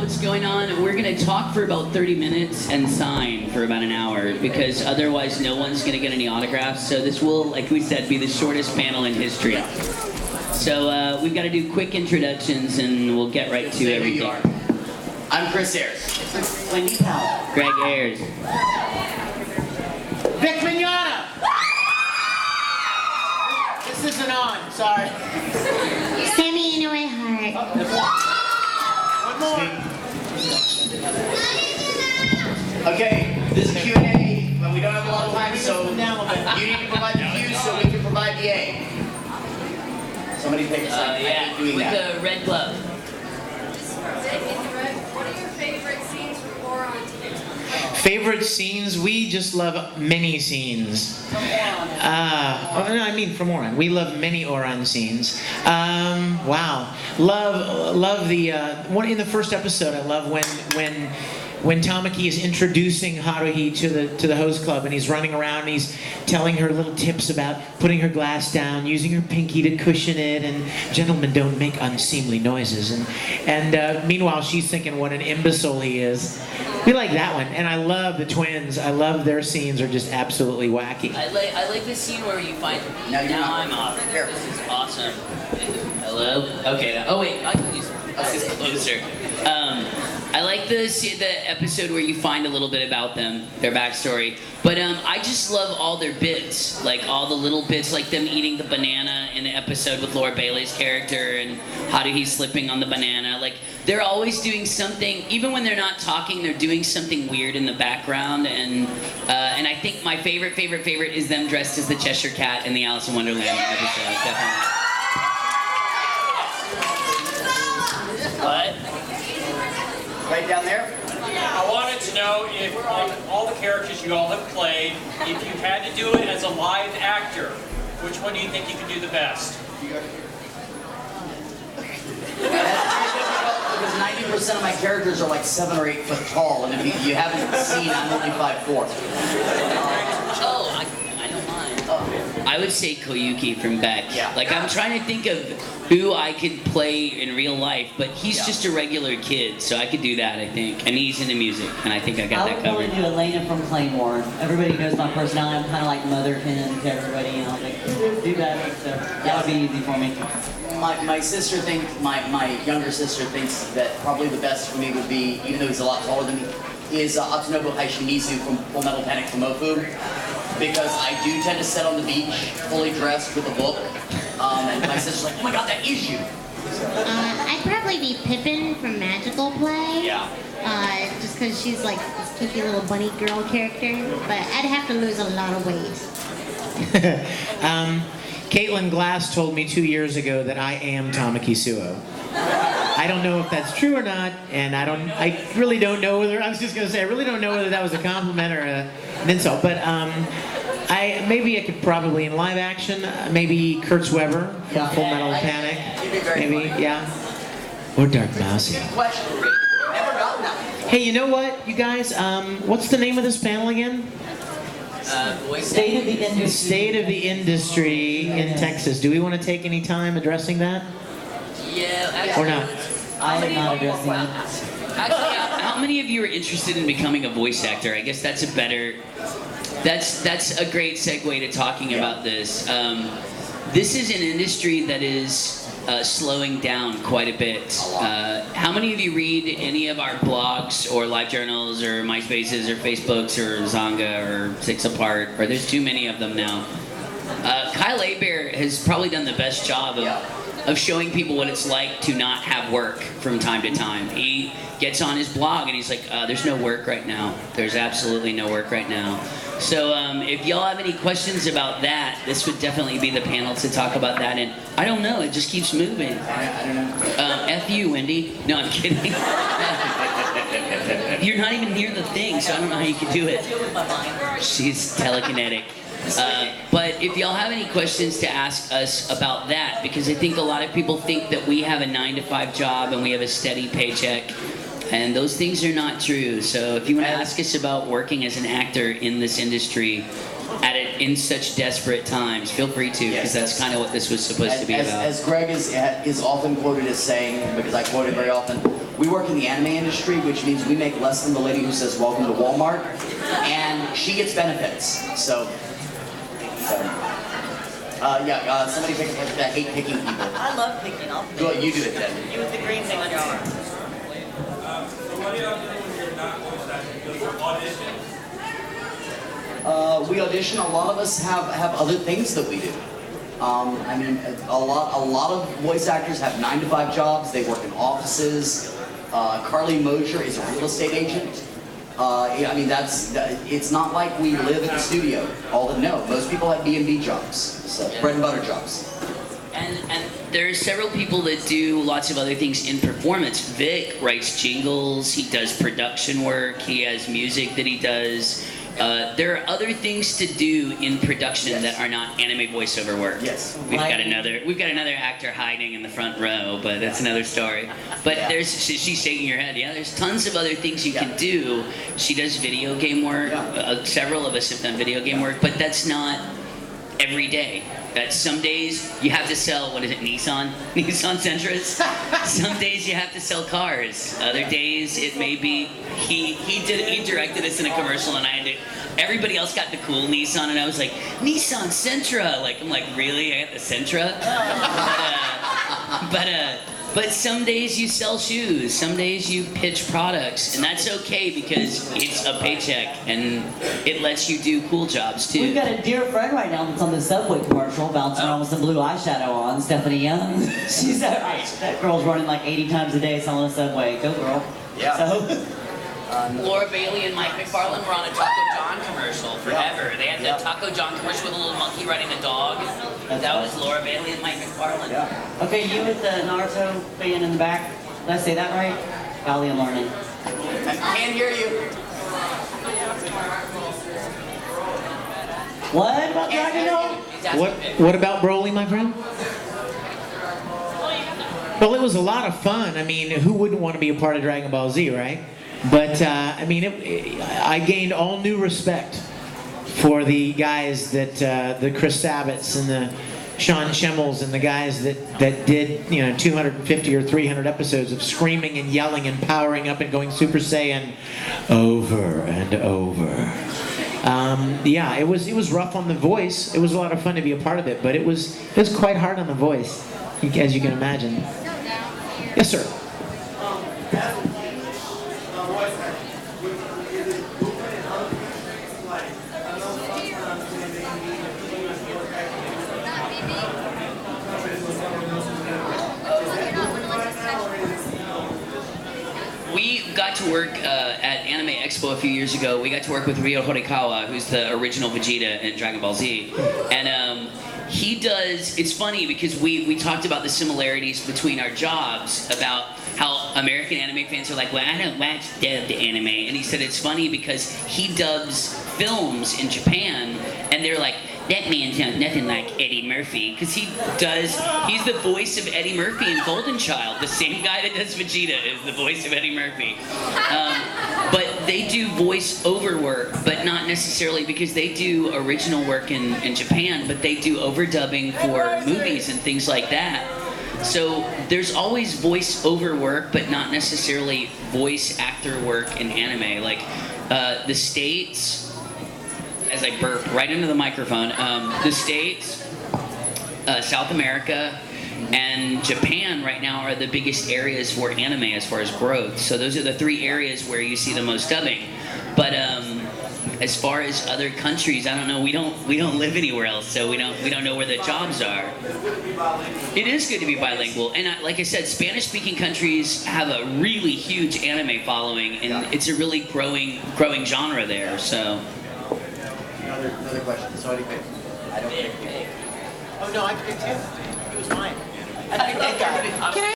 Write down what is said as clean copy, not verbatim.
what's going on. We're going to talk for about 30 minutes and sign for about an hour because otherwise no one's going to get any autographs. So this will, like we said, be the shortest panel in history. So we've got to do quick introductions and we'll get right to everything. I'm Chris Ayres. Wendy Powell. Greg Ayres. Vic Mignogna. This isn't on, sorry. Samantha Inoue Harte. One more. Okay, this is Q&A, but we don't have a lot of time, so you need to provide the Q so we can provide the A. Somebody pick a side. Yeah, doing with that. the red glove. What are your favorite scenes from Oron? Favorite scenes? We just love many scenes. I mean from Oron. We love many Oron scenes. Wow. Love the one in the first episode. I love when Tamaki is introducing Haruhi to the host club, and he's running around and he's telling her little tips about putting her glass down, using her pinky to cushion it, and gentlemen don't make unseemly noises. And meanwhile she's thinking what an imbecile he is. We like that one, and I love the twins. I love their scenes are just absolutely wacky. I like the scene where you find. Now I'm off. This is awesome. Hello. Okay. Oh wait, I can use this closer. I like the episode where you find a little bit about them, their backstory. But I just love all their bits, like all the little bits, like them eating the banana in the episode with Laura Bailey's character, and Haruhi slipping on the banana. Like they're always doing something, even when they're not talking, they're doing something weird in the background. And I think my favorite is them dressed as the Cheshire Cat in the Alice in Wonderland episode. Definitely. What? Right down there? I wanted to know if on all the characters you all have played, if you had to do it as a live actor, which one do you think you could do the best? That's very difficult because 90% of my characters are like 7 or 8 foot tall, and if you haven't seen, I'm only 5'4". Oh, I don't mind. I would say Koyuki from Beck. Yeah. Like I'm trying to think of who I could play in real life, but he's just a regular kid, so I could do that, I think. And he's into music, and I think I got that I would covered. want to do Elena from Claymore. Everybody knows my personality. I'm kind of like motherkin to everybody, you know. Like, do that. So that would be easy for me. My sister thinks, my younger sister thinks that probably the best for me would be, even though he's a lot taller than me, is Atsunobu Haishimizu from Full Metal Panic Tomofu. Because I do tend to sit on the beach, fully dressed with a book, and my sister's like, oh my god, that is you! I'd probably be Pippin from Magical Play. Yeah. Just because she's like this cookie little bunny girl character. But I'd have to lose a lot of weight. Caitlin Glass told me 2 years ago that I am Tamaki Suo. I don't know if that's true or not, and I really don't know whether, I was just gonna say, I really don't know whether that was a compliment or an insult, but maybe I could probably, in live action, maybe Kurtz Weber from Full Metal Panic. Maybe, yeah. Or Dark Mousy. Good question. Never gotten that. Hey, you know what, you guys, what's the name of this panel again? State of the industry. State of the industry in Texas. Do we want to take any time addressing that? Yeah, actually, Or not? I am not addressing it. Actually, how many of you are interested in becoming a voice actor? I guess that's a better. That's a great segue to talking about this. This is an industry that is slowing down quite a bit. How many of you read any of our blogs or live journals or MySpaces or Facebooks or Zanga or Six Apart? Or there's too many of them now. Kyle Hebert has probably done the best job of showing people what it's like to not have work from time to time. He gets on his blog and he's like, there's no work right now. There's absolutely no work right now. So if y'all have any questions about that, this would definitely be the panel to talk about that. And I don't know, it just keeps moving. I don't know. F you, Wendy. No, I'm kidding. You're not even near the thing, so I don't know how you can do it. She's telekinetic. But if y'all have any questions to ask us about that, because I think a lot of people think that we have a 9-to-5 job and we have a steady paycheck, and those things are not true. So if you want to ask us about working as an actor in this industry in such desperate times, feel free to, because that's kind of what this was supposed to be about. As Greg is often quoted as saying, because I quote it very often, we work in the anime industry, which means we make less than the lady who says welcome to Walmart, and she gets benefits. Somebody pick a person. I hate picking people. I love picking. I'll pick. Go, you do it then. You with the green thing on your arm. So what do y'all do when you're not voice acting? Do you audition? We audition. A lot of us have other things that we do. I mean, a lot of voice actors have 9-to-5 jobs. They work in offices. Carly Mosier is a real estate agent. I mean, it's not like we live in the studio. No, most people have B&B jobs, so bread and butter jobs. And there are several people that do lots of other things in performance. Vic writes jingles, he does production work, he has music that he does. There are other things to do in production that are not anime voiceover work. Yes. We've got another actor hiding in the front row, but that's another story. But she's shaking her head. Yeah, there's tons of other things you can do. She does video game work. Several of us have done video game work, but that's not every day. Some days you have to sell, what is it, Nissan Sentras? Some days you have to sell cars. Other days it may be, he directed us in a commercial and everybody else got the cool Nissan and I was like, Nissan Sentra! I'm like, really? I got the Sentra? But some days you sell shoes, some days you pitch products, and that's okay because it's a paycheck and it lets you do cool jobs too. We've got a dear friend right now that's on the Subway commercial, bouncing around with some blue eyeshadow on, Stephanie Young. She's that girl's running like 80 times a day selling a Subway. Go girl. Yeah. So, Laura Bailey and Mike McFarlane were on a Taco John commercial forever. They had the Taco John commercial with a little monkey riding a dog. That was Laura Bailey and Mike McFarlane. Yeah. okay, you with the Naruto fan in the back. Did I say that right? Golly, I'm learning. I can't hear you. What about Dragon Ball? What about Broly, my friend? Well, it was a lot of fun. I mean, who wouldn't want to be a part of Dragon Ball Z, right? But I mean, I gained all new respect for the guys that the Chris Sabatts and the Sean Schemmels and the guys that did 250 or 300 episodes of screaming and yelling and powering up and going Super Saiyan over and over. Yeah, it was rough on the voice. It was a lot of fun to be a part of it, but it was quite hard on the voice, as you can imagine. Yes, sir. We got to work at Anime Expo a few years ago. We got to work with Ryo Horikawa, who's the original Vegeta in Dragon Ball Z. And he does, it's funny because we talked about the similarities between our jobs, about how American anime fans are like, well, I don't watch dubbed anime. And he said it's funny because he dubs films in Japan, and they're like, that man sounds nothing like Eddie Murphy, because he's the voice of Eddie Murphy in Golden Child. The same guy that does Vegeta is the voice of Eddie Murphy. But they do voice over work, but not necessarily because they do original work in Japan, but they do overdubbing for movies and things like that. So there's always voice over work, but not necessarily voice actor work in anime. Like the States, as I burp right into the microphone, the States, South America, and Japan right now are the biggest areas for anime as far as growth. So those are the three areas where you see the most dubbing. But as far as other countries, I don't know. We don't live anywhere else, so we don't know where the jobs are. It is good to be bilingual, and like I said, Spanish-speaking countries have a really huge anime following, and it's a really growing genre there. So. Another question. So I don't pick. Oh no, I picked him. He was mine. I picked that guy.